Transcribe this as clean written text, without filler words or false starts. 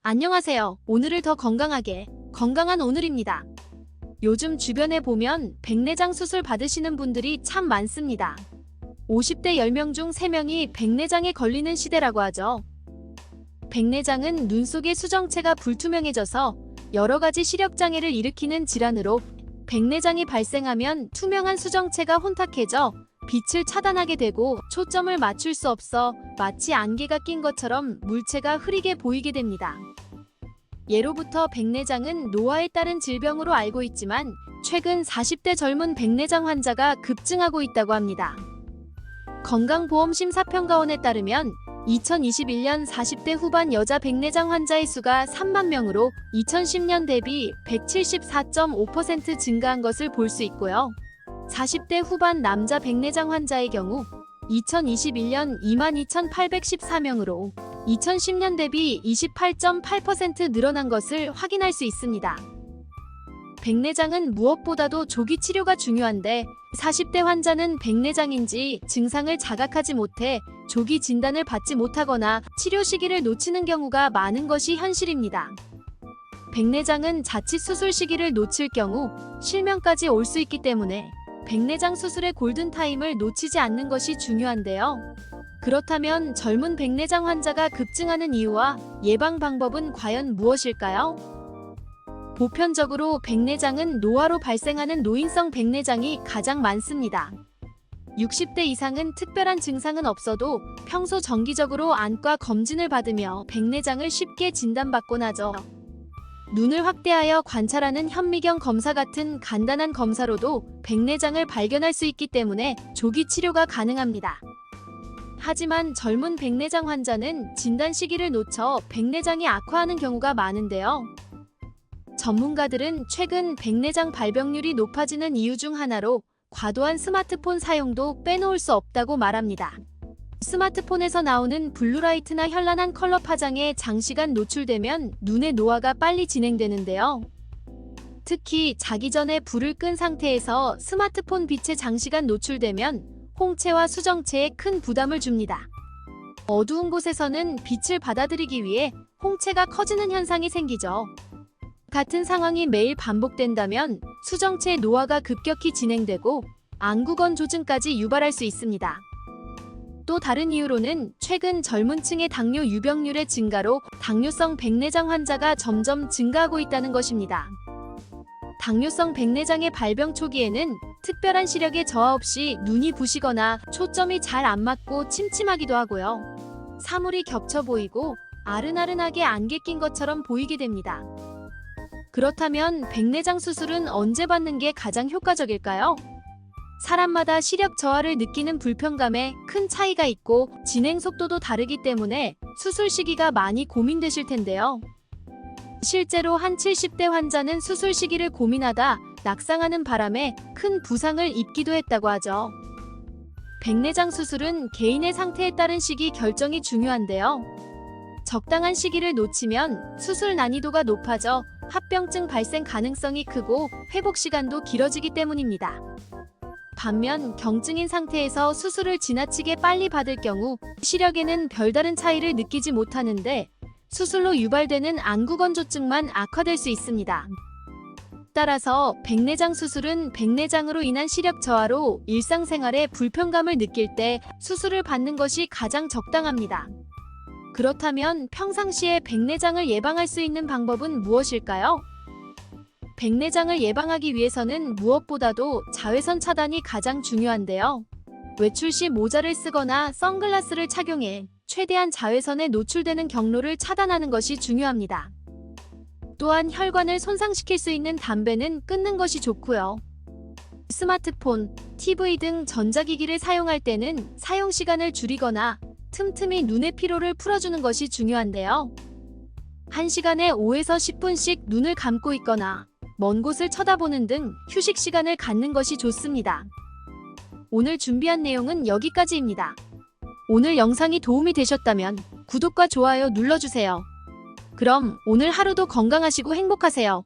안녕하세요. 오늘을 더 건강하게, 건강한 오늘입니다. 요즘 주변에 보면 백내장 수술 받으시는 분들이 참 많습니다. 50대 10명 중 3명이 백내장에 걸리는 시대라고 하죠. 백내장은 눈 속의 수정체가 불투명해져서 여러 가지 시력장애를 일으키는 질환으로 백내장이 발생하면 투명한 수정체가 혼탁해져 빛을 차단하게 되고 초점을 맞출 수 없어 마치 안개가 낀 것처럼 물체가 흐리게 보이게 됩니다. 예로부터 백내장은 노화에 따른 질병으로 알고 있지만 최근 40대 젊은 백내장 환자가 급증하고 있다고 합니다. 건강보험심사평가원에 따르면 2021년 40대 후반 여자 백내장 환자의 수가 3만 명으로 2010년 대비 174.5% 증가한 것을 볼 수 있고요. 40대 후반 남자 백내장 환자의 경우 2021년 22,814명으로 2010년 대비 28.8% 늘어난 것을 확인할 수 있습니다. 백내장은 무엇보다도 조기 치료가 중요한데 40대 환자는 백내장인지 증상을 자각하지 못해 조기 진단을 받지 못하거나 치료 시기를 놓치는 경우가 많은 것이 현실입니다. 백내장은 자칫 수술 시기를 놓칠 경우 실명까지 올 수 있기 때문에 백내장 수술의 골든타임을 놓치지 않는 것이 중요한데요. 그렇다면 젊은 백내장 환자가 급증하는 이유와 예방 방법은 과연 무엇일까요? 보편적으로 백내장은 노화로 발생하는 노인성 백내장이 가장 많습니다. 60대 이상은 특별한 증상은 없어도 평소 정기적으로 안과 검진을 받으며 백내장을 쉽게 진단받곤 하죠. 눈을 확대하여 관찰하는 현미경 검사 같은 간단한 검사로도 백내장을 발견할 수 있기 때문에 조기 치료가 가능합니다. 하지만 젊은 백내장 환자는 진단 시기를 놓쳐 백내장이 악화하는 경우가 많은데요. 전문가들은 최근 백내장 발병률이 높아지는 이유 중 하나로 과도한 스마트폰 사용도 빼놓을 수 없다고 말합니다. 스마트폰에서 나오는 블루라이트나 현란한 컬러 파장에 장시간 노출되면 눈의 노화가 빨리 진행되는데요. 특히 자기 전에 불을 끈 상태에서 스마트폰 빛에 장시간 노출되면 홍채와 수정체에 큰 부담을 줍니다. 어두운 곳에서는 빛을 받아들이기 위해 홍채가 커지는 현상이 생기죠. 같은 상황이 매일 반복된다면 수정체의 노화가 급격히 진행되고 안구건 조증까지 유발할 수 있습니다. 또 다른 이유로는 최근 젊은 층의 당뇨 유병률의 증가로 당뇨성 백내장 환자가 점점 증가하고 있다는 것입니다. 당뇨성 백내장의 발병 초기에는 특별한 시력의 저하 없이 눈이 부시거나 초점이 잘 안 맞고 침침하기도 하고요. 사물이 겹쳐 보이고 아른아른하게 안개 낀 것처럼 보이게 됩니다. 그렇다면 백내장 수술은 언제 받는 게 가장 효과적일까요? 사람마다 시력 저하를 느끼는 불편감에 큰 차이가 있고 진행 속도도 다르기 때문에 수술 시기가 많이 고민되실 텐데요. 실제로 한 70대 환자는 수술 시기를 고민하다 낙상하는 바람에 큰 부상을 입기도 했다고 하죠. 백내장 수술은 개인의 상태에 따른 시기 결정이 중요한데요. 적당한 시기를 놓치면 수술 난이도가 높아져 합병증 발생 가능성이 크고 회복 시간도 길어지기 때문입니다. 반면 경증인 상태에서 수술을 지나치게 빨리 받을 경우 시력에는 별다른 차이를 느끼지 못하는데 수술로 유발되는 안구건조증만 악화될 수 있습니다. 따라서 백내장 수술은 백내장으로 인한 시력 저하로 일상생활에 불편감을 느낄 때 수술을 받는 것이 가장 적당합니다. 그렇다면 평상시에 백내장을 예방할 수 있는 방법은 무엇일까요? 백내장을 예방하기 위해서는 무엇보다도 자외선 차단이 가장 중요한데요. 외출 시 모자를 쓰거나 선글라스를 착용해 최대한 자외선에 노출되는 경로를 차단하는 것이 중요합니다. 또한 혈관을 손상시킬 수 있는 담배는 끊는 것이 좋고요. 스마트폰, TV 등 전자기기를 사용할 때는 사용 시간을 줄이거나 틈틈이 눈의 피로를 풀어주는 것이 중요한데요. 1시간에 5에서 10분씩 눈을 감고 있거나 먼 곳을 쳐다보는 등 휴식 시간을 갖는 것이 좋습니다. 오늘 준비한 내용은 여기까지입니다. 오늘 영상이 도움이 되셨다면 구독과 좋아요 눌러주세요. 그럼 오늘 하루도 건강하시고 행복하세요.